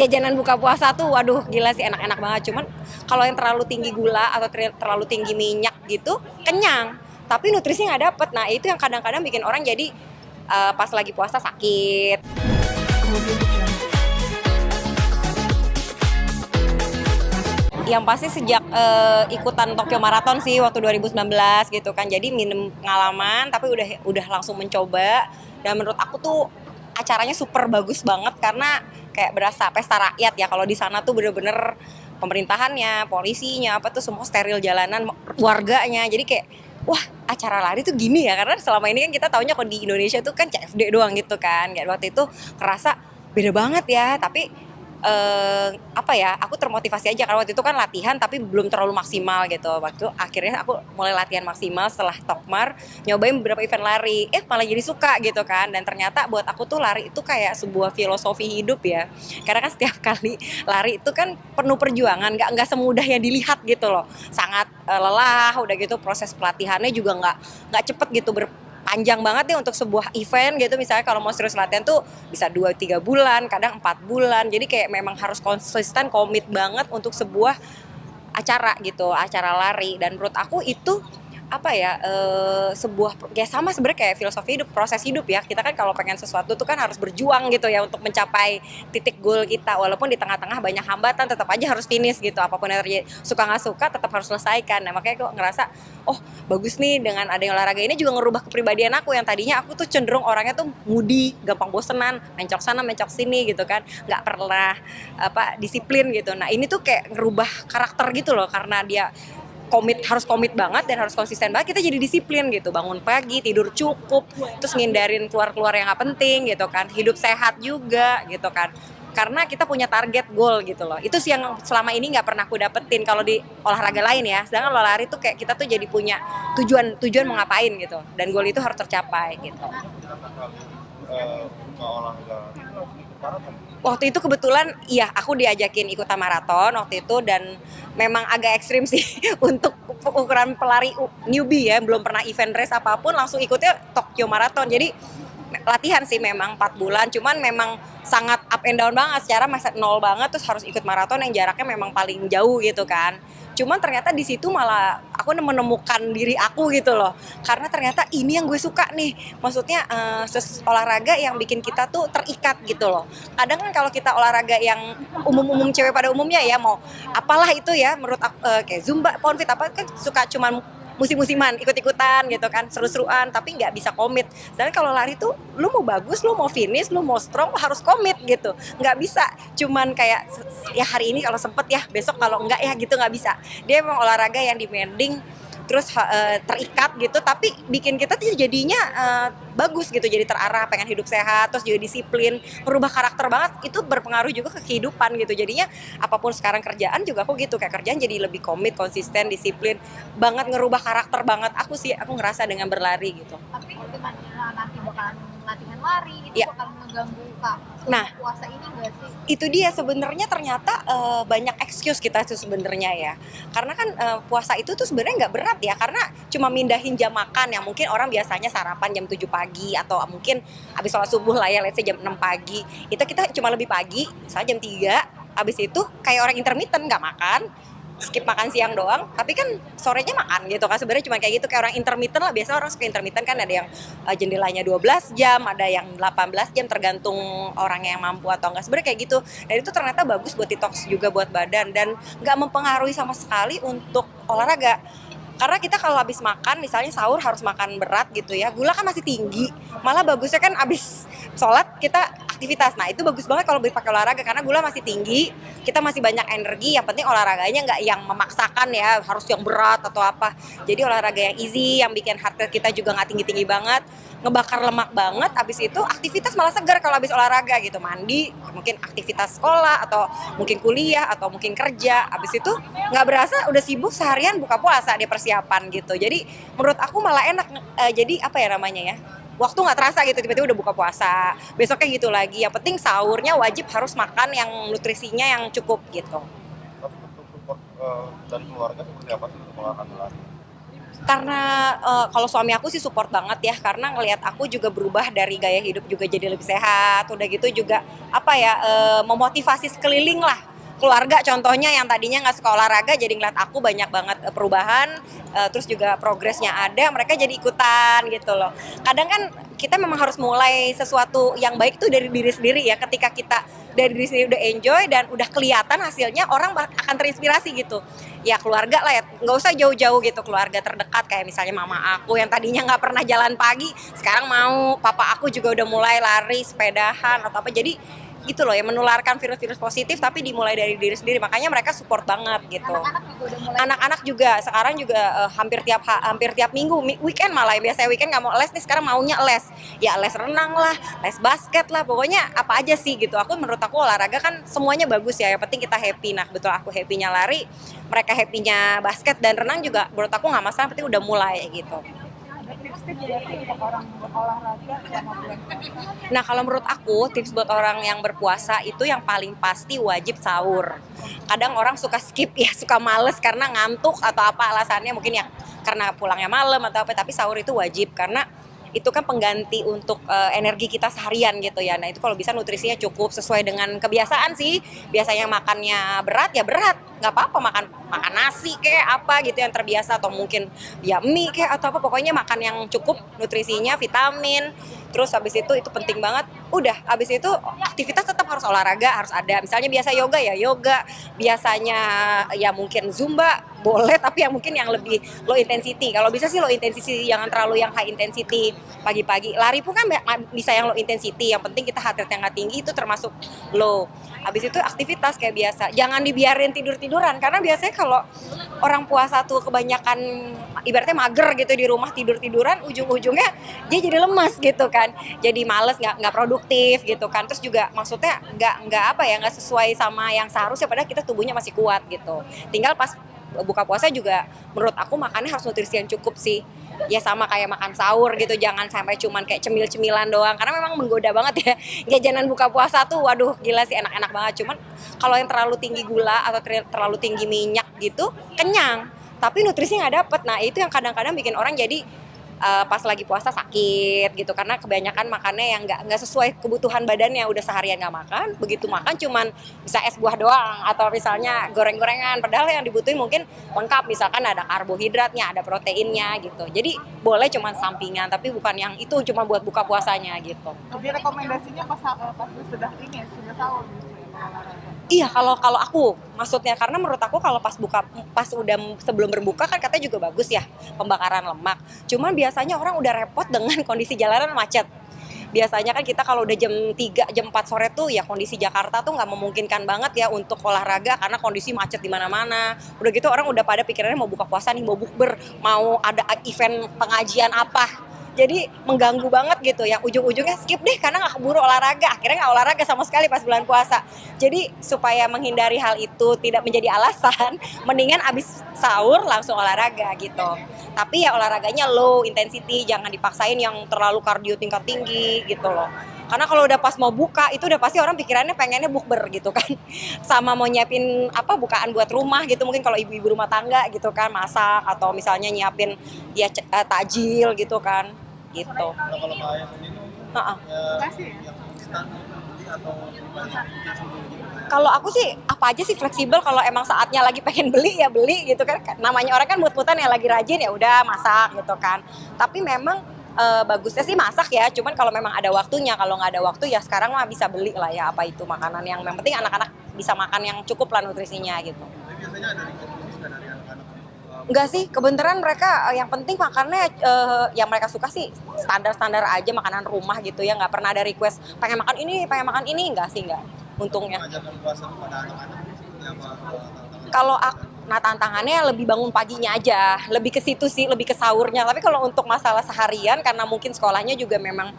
Jajanan buka puasa tuh waduh gila sih enak-enak banget. Cuman kalau yang terlalu tinggi gula atau terlalu tinggi minyak gitu kenyang, tapi nutrisi nggak dapet. Nah itu yang kadang-kadang bikin orang jadi pas lagi puasa sakit. Yang pasti sejak ikutan Tokyo Marathon sih waktu 2019 gitu kan. Jadi minim pengalaman tapi udah langsung mencoba, dan menurut aku tuh acaranya super bagus banget karena kayak berasa pesta rakyat ya. Kalau di sana tuh bener-bener pemerintahannya, polisinya, apa tuh semua steril jalanan, warganya. Jadi kayak wah acara lari tuh gini ya, karena selama ini kan kita taunya kalau di Indonesia tuh kan CFD doang gitu kan. Kayak waktu itu kerasa beda banget ya, tapi apa ya, aku termotivasi aja karena waktu itu kan latihan tapi belum terlalu maksimal gitu. Waktu akhirnya aku mulai latihan maksimal setelah Tokmar, nyobain beberapa event lari, malah jadi suka gitu kan. Dan ternyata buat aku tuh lari itu kayak sebuah filosofi hidup ya, karena kan setiap kali lari itu kan penuh perjuangan, nggak semudah yang dilihat gitu loh. Sangat lelah, udah gitu proses pelatihannya juga nggak cepet gitu, panjang banget nih untuk sebuah event gitu. Misalnya kalau mau serius latihan tuh bisa 2-3 bulan, kadang 4 bulan. Jadi kayak memang harus konsisten, komit banget untuk sebuah acara gitu, acara lari. Dan menurut aku itu apa ya, sebuah ya sama sebenarnya kayak filosofi hidup, proses hidup ya. Kita kan kalau pengen sesuatu tuh kan harus berjuang gitu ya untuk mencapai titik goal kita, walaupun di tengah-tengah banyak hambatan tetap aja harus finish gitu. Apapun yang terjadi, suka nggak suka tetap harus selesaikan. Nah makanya aku ngerasa oh bagus nih dengan adanya olahraga ini juga ngerubah kepribadian aku. Yang tadinya aku tuh cenderung orangnya tuh moody, gampang bosenan, mencok sana mencok sini gitu kan, nggak pernah disiplin gitu. Nah ini tuh kayak ngerubah karakter gitu loh, karena dia harus komit banget dan harus konsisten banget, kita jadi disiplin gitu, bangun pagi, tidur cukup, terus ngindarin keluar-keluar yang nggak penting gitu kan, hidup sehat juga gitu kan, karena kita punya target goal gitu loh. Itu sih yang selama ini nggak pernah aku dapetin kalau di olahraga lain ya. Sedangkan kalau lari tuh kayak kita tuh jadi punya tujuan mau ngapain gitu, dan goal itu harus tercapai gitu. Waktu itu kebetulan iya aku diajakin ikutan maraton waktu itu, dan memang agak ekstrim sih untuk ukuran pelari newbie ya, belum pernah event race apapun langsung ikutnya Tokyo Marathon. Jadi latihan sih memang 4 bulan, cuman memang sangat up and down banget, secara masa nol banget, terus harus ikut maraton yang jaraknya memang paling jauh gitu kan. Cuman ternyata di situ malah aku menemukan diri aku gitu loh, karena ternyata ini yang gue suka nih, maksudnya olahraga yang bikin kita tuh terikat gitu loh. Kadang kan kalau kita olahraga yang umum-umum, cewek pada umumnya ya, mau apalah itu ya, menurut aku kayak zumba, poundfit apa kan suka cuman musim-musiman, ikut-ikutan gitu kan, seru-seruan, tapi nggak bisa komit. Sedangkan kalau lari tuh, lu mau bagus, lu mau finish, lu mau strong, harus komit gitu. Nggak bisa cuman kayak, ya hari ini kalau sempet ya, besok kalau enggak ya gitu, nggak bisa. Dia memang olahraga yang demanding, terus terikat gitu, tapi bikin kita tuh jadinya bagus gitu, jadi terarah, pengen hidup sehat, terus juga disiplin, merubah karakter banget. Itu berpengaruh juga ke kehidupan gitu. Jadinya apapun sekarang kerjaan juga aku gitu, kayak kerjaan jadi lebih komit, konsisten, disiplin banget, ngerubah karakter banget aku sih, aku ngerasa dengan berlari gitu. Tapi gimana nanti bakalan latihan lari itu ya. Bakal mengganggu Kak Nah, puasa ini nggak sih? Itu dia sebenarnya, ternyata banyak excuse kita tuh sebenarnya ya, karena kan puasa itu tuh sebenarnya nggak berat ya, karena cuma mindahin jam makan yang mungkin orang biasanya sarapan jam 7 pagi atau mungkin habis sholat subuh lah ya, let's say jam 6 pagi, itu kita cuma lebih pagi, misalnya jam 3, habis itu kayak orang intermittent, nggak makan, skip makan siang doang, tapi kan sorenya makan gitu kan. Sebenarnya cuma kayak gitu, kayak orang intermittent lah. Biasa orang suka intermittent kan, ada yang jendelanya 12 jam, ada yang 18 jam, tergantung orang yang mampu atau enggak. Sebenarnya kayak gitu. Dan itu ternyata bagus buat detox juga buat badan, dan nggak mempengaruhi sama sekali untuk olahraga. Karena kita kalau habis makan, misalnya sahur harus makan berat gitu ya, gula kan masih tinggi. Malah bagusnya kan habis sholat kita aktivitas. Nah itu bagus banget kalau dipakai olahraga, karena gula masih tinggi, kita masih banyak energi. Yang penting olahraganya nggak yang memaksakan ya, harus yang berat atau apa. Jadi olahraga yang easy, yang bikin heart rate kita juga nggak tinggi-tinggi banget, ngebakar lemak banget. Habis itu aktivitas malah segar kalau habis olahraga gitu, mandi, mungkin aktivitas sekolah atau mungkin kuliah atau mungkin kerja. Habis itu nggak berasa udah sibuk seharian buka puasa dia persiapan gitu. Jadi menurut aku malah enak, jadi apa ya namanya ya, waktu nggak terasa gitu, tiba-tiba udah buka puasa, besoknya gitu lagi. Yang penting sahurnya wajib harus makan yang nutrisinya yang cukup gitu. Tapi untuk support dari keluarga seperti apa sih untuk melakukan lari? Karena kalau suami aku sih support banget ya, karena ngelihat aku juga berubah dari gaya hidup juga jadi lebih sehat, udah gitu juga apa ya, memotivasi sekeliling lah. Keluarga contohnya yang tadinya nggak suka olahraga jadi ngeliat aku banyak banget perubahan, terus juga progresnya ada, mereka jadi ikutan gitu loh. Kadang kan kita memang harus mulai sesuatu yang baik tuh dari diri sendiri ya, ketika kita dari diri sendiri udah enjoy dan udah kelihatan hasilnya, orang akan terinspirasi gitu. Ya keluarga lah ya, nggak usah jauh-jauh gitu, keluarga terdekat kayak misalnya mama aku yang tadinya nggak pernah jalan pagi, sekarang mau, papa aku juga udah mulai lari, sepedahan atau apa, jadi gitu loh ya, menularkan virus-virus positif tapi dimulai dari diri sendiri, makanya mereka support banget gitu. Anak-anak juga udah mulai. Anak-anak juga sekarang juga hampir tiap minggu, weekend malah ya, biasanya weekend nggak mau les nih, sekarang maunya les, ya les renang lah, les basket lah, pokoknya apa aja sih gitu. Menurut aku olahraga kan semuanya bagus ya, yang penting kita happy. Nah betul, aku happynya lari, mereka happynya basket dan renang juga, menurut aku nggak masalah, penting udah mulai gitu. Ada tips-tips ya sih untuk orang berolahraga selama bulan puasa? Nah kalau menurut aku tips buat orang yang berpuasa itu yang paling pasti wajib sahur. Kadang orang suka skip ya, suka males karena ngantuk atau apa alasannya, mungkin ya karena pulangnya malam atau apa, tapi sahur itu wajib karena itu kan pengganti untuk energi kita seharian gitu ya. Nah itu kalau bisa nutrisinya cukup sesuai dengan kebiasaan sih. Biasanya makannya berat ya berat, nggak apa-apa, makan makan nasi kayak apa gitu yang terbiasa, atau mungkin ya mie kayak atau apa, pokoknya makan yang cukup nutrisinya, vitamin. Terus habis itu penting banget. Udah, habis itu aktivitas tetap harus olahraga, harus ada. Misalnya biasa yoga ya yoga, biasanya ya mungkin zumba boleh, tapi yang mungkin yang lebih low intensity. Kalau bisa sih low intensity, jangan terlalu yang high intensity. Pagi-pagi lari pun kan bisa yang low intensity, yang penting kita heart rate yang nggak tinggi, itu termasuk low. Habis itu aktivitas kayak biasa, jangan dibiarin tidur-tiduran, karena biasanya kalau orang puasa tuh kebanyakan ibaratnya mager gitu di rumah, tidur-tiduran, ujung-ujungnya dia jadi lemas gitu kan, jadi males, nggak produktif gitu kan. Terus juga maksudnya nggak apa ya, nggak sesuai sama yang seharusnya, padahal kita tubuhnya masih kuat gitu. Tinggal pas buka puasa juga menurut aku makannya harus nutrisi yang cukup sih. Ya sama kayak makan sahur gitu, jangan sampai cuman kayak cemil-cemilan doang, karena memang menggoda banget ya. Jajanan buka puasa tuh waduh gila sih, enak-enak banget, cuman kalau yang terlalu tinggi gula atau terlalu tinggi minyak gitu kenyang tapi nutrisinya nggak dapet. Nah itu yang kadang-kadang bikin orang jadi pas lagi puasa sakit gitu, karena kebanyakan makannya yang nggak sesuai kebutuhan badannya. Udah seharian nggak makan, begitu makan cuman bisa es buah doang atau misalnya goreng-gorengan, padahal yang dibutuhin mungkin lengkap, misalkan ada karbohidratnya, ada proteinnya gitu. Jadi boleh cuman sampingan, tapi bukan yang itu cuma buat buka puasanya gitu. Jadi rekomendasinya pas sudah ini sudah sahur gitu ya, olahraga. Iya, kalau aku maksudnya, karena menurut aku kalau pas udah sebelum berbuka kan katanya juga bagus ya pembakaran lemak. Cuman biasanya orang udah repot dengan kondisi jalanan macet. Biasanya kan kita kalau udah jam 3, jam 4 sore tuh ya kondisi Jakarta tuh nggak memungkinkan banget ya untuk olahraga karena kondisi macet di mana-mana. Udah gitu orang udah pada pikirannya mau buka puasa nih, mau bukber, mau ada event pengajian apa. Jadi mengganggu banget gitu, yang ujung-ujungnya skip deh karena nggak keburu olahraga, akhirnya nggak olahraga sama sekali pas bulan puasa. Jadi supaya menghindari hal itu tidak menjadi alasan, mendingan abis sahur langsung olahraga gitu. Tapi ya olahraganya low intensity, jangan dipaksain yang terlalu kardio tingkat tinggi gitu loh. Karena kalau udah pas mau buka itu udah pasti orang pikirannya pengennya bukber gitu kan. Sama mau nyiapin apa bukaan buat rumah gitu, mungkin kalau ibu-ibu rumah tangga gitu kan, masak atau misalnya nyiapin ya takjil gitu kan. Gitu. Kalau kayak ini Heeh. yang instan atau Kalau aku sih apa aja sih fleksibel, kalau emang saatnya lagi pengen beli ya beli gitu kan. Namanya orang kan mut-mutan ya, lagi rajin ya udah masak gitu kan. Tapi memang bagusnya sih masak ya, cuman kalau memang ada waktunya, kalau nggak ada waktu ya sekarang mah bisa beli lah ya, apa itu makanan yang penting anak-anak bisa makan yang cukup lah nutrisinya gitu. tapi biasanya ada rekomendasi dari anak-anak. Enggak sih, kebenaran mereka yang penting makannya yang mereka suka sih standar-standar aja, makanan rumah gitu ya, nggak pernah ada request pengen makan ini, enggak sih, enggak, untungnya. Mengajarkan puasa kepada anak-anak seperti apa tantangan? Kalau nah tantangannya lebih bangun paginya aja, lebih ke situ sih, lebih ke sahurnya. Tapi kalau untuk masalah seharian, karena mungkin sekolahnya juga memang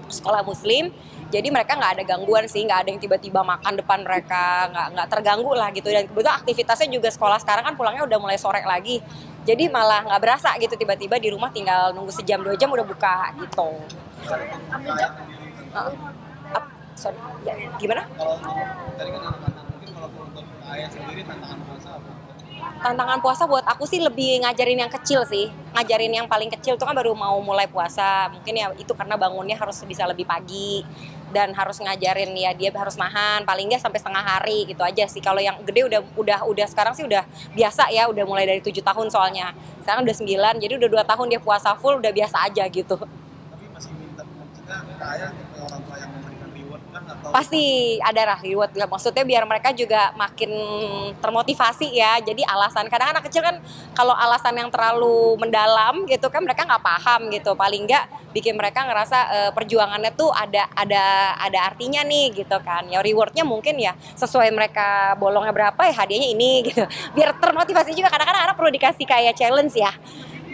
sekolah muslim, jadi mereka nggak ada gangguan sih, nggak ada yang tiba-tiba makan depan mereka, nggak terganggu lah gitu. Dan kebetulan aktivitasnya juga sekolah sekarang kan pulangnya udah mulai sore lagi, jadi malah nggak berasa gitu, tiba-tiba di rumah tinggal nunggu sejam 2 jam udah buka gitu. Sorry, ya, gimana? Kalau untuk tadi kan anak-anak, mungkin kalau untuk ayah sendiri tantangan puasa apa? Tantangan puasa buat aku sih lebih ngajarin yang kecil sih. Ngajarin yang paling kecil tuh kan baru mau mulai puasa. Mungkin ya itu karena bangunnya harus bisa lebih pagi. Dan harus ngajarin ya dia harus nahan paling nggak sampai setengah hari gitu aja sih. Kalau yang gede udah sekarang sih udah biasa ya, udah mulai dari 7 tahun soalnya. Sekarang udah 9, jadi udah 2 tahun dia puasa full udah biasa aja gitu. Tapi masih minta maksudnya kayak orang tua yang memberikan reward kan atau Pasti ada lah reward, maksudnya biar mereka juga makin termotivasi ya. Jadi alasan kadang anak kecil kan kalau alasan yang terlalu mendalam gitu kan mereka nggak paham gitu, paling nggak bikin mereka ngerasa perjuangannya tuh ada artinya nih gitu kan. Ya rewardnya mungkin ya sesuai mereka bolongnya berapa ya hadiahnya ini gitu, biar termotivasi juga. Kadang-kadang anak perlu dikasih kayak challenge ya,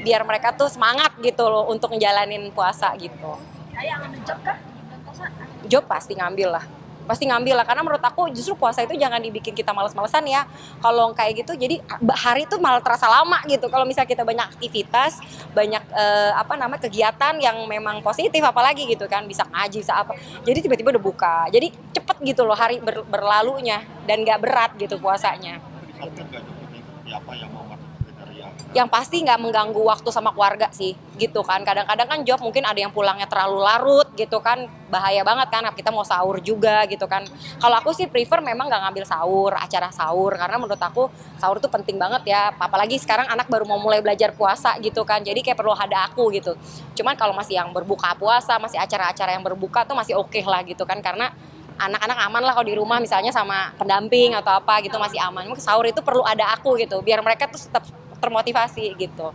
biar mereka tuh semangat gitu loh untuk ngejalanin puasa gitu. Kayak ngambil job kah? Puasa? Job pasti ngambil lah, karena menurut aku justru puasa itu jangan dibikin kita males-malesan ya. Kalau kayak gitu jadi hari itu malah terasa lama gitu. Kalau misalnya kita banyak aktivitas, banyak kegiatan yang memang positif apalagi gitu kan, bisa ngaji, bisa apa. Jadi tiba-tiba udah buka. Jadi cepet gitu loh hari berlalunya dan gak berat gitu puasanya. apa yang mau masuk kriteria? Yang pasti nggak mengganggu waktu sama keluarga sih gitu kan. Kadang-kadang kan job mungkin ada yang pulangnya terlalu larut gitu kan, bahaya banget kan, kita mau sahur juga gitu kan. Kalau aku sih prefer memang nggak ngambil acara sahur, karena menurut aku sahur tuh penting banget ya, apalagi sekarang anak baru mau mulai belajar puasa gitu kan, jadi kayak perlu ada aku gitu. Cuman kalau masih yang berbuka puasa, masih acara-acara yang berbuka tuh masih oke lah gitu kan, karena anak-anak aman lah kalau di rumah misalnya sama pendamping atau apa gitu masih aman. Mungkin sahur itu perlu ada aku gitu, biar mereka tuh tetap termotivasi gitu.